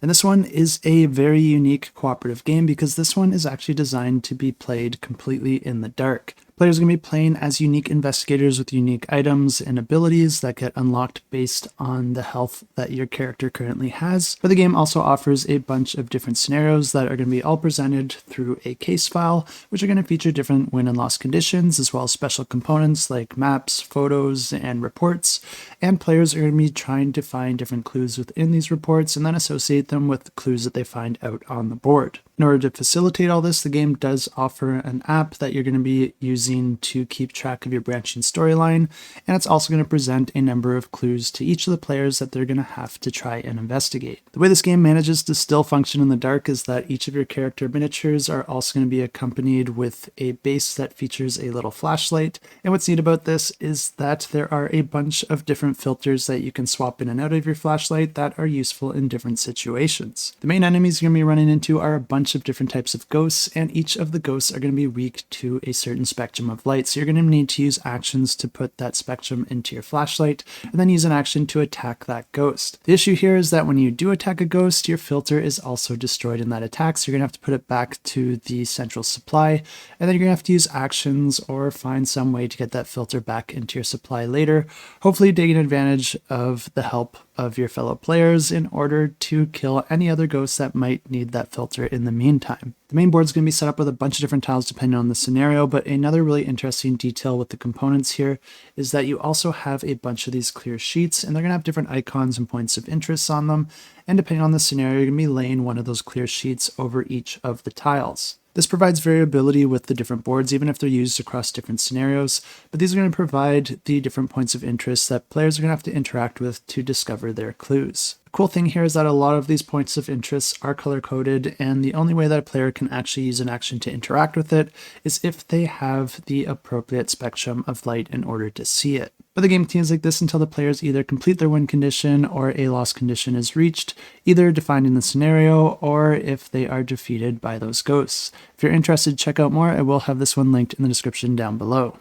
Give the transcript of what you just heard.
And this one is a very unique cooperative game because this one is actually designed to be played completely in the dark. Players are going to be playing as unique investigators with unique items and abilities that get unlocked based on the health that your character currently has. But the game also offers a bunch of different scenarios that are going to be all presented through a case file, which are going to feature different win and loss conditions, as well as special components like maps, photos, and reports. And players are going to be trying to find different clues within these reports and then associate them with the clues that they find out on the board. In order to facilitate all this, the game does offer an app that you're going to be using to keep track of your branching storyline, and it's also going to present a number of clues to each of the players that they're going to have to try and investigate. The way this game manages to still function in the dark is that each of your character miniatures are also going to be accompanied with a base that features a little flashlight, and what's neat about this is that there are a bunch of different filters that you can swap in and out of your flashlight that are useful in different situations. The main enemies you're going to be running into are a bunch of different types of ghosts, and each of the ghosts are going to be weak to a certain spectrum of light. So you're going to need to use actions to put that spectrum into your flashlight, and then use an action to attack that ghost. The issue here is that when you do attack a ghost, your filter is also destroyed in that attack, so you're going to have to put it back to the central supply, and then you're going to have to use actions or find some way to get that filter back into your supply later, hopefully taking advantage of the help of your fellow players in order to kill any other ghosts that might need that filter in the meantime. The main board is going to be set up with a bunch of different tiles depending on the scenario, but another really interesting detail with the components here is that you also have a bunch of these clear sheets, and they're going to have different icons and points of interest on them, and depending on the scenario, you're going to be laying one of those clear sheets over each of the tiles. This provides variability with the different boards, even if they're used across different scenarios, but these are going to provide the different points of interest that players are going to have to interact with to discover their clues. The cool thing here is that a lot of these points of interest are color-coded, and the only way that a player can actually use an action to interact with it is if they have the appropriate spectrum of light in order to see it. But the game continues like this until the players either complete their win condition or a loss condition is reached, either defined in the scenario or if they are defeated by those ghosts. If you're interested, check out more. I will have this one linked in the description down below.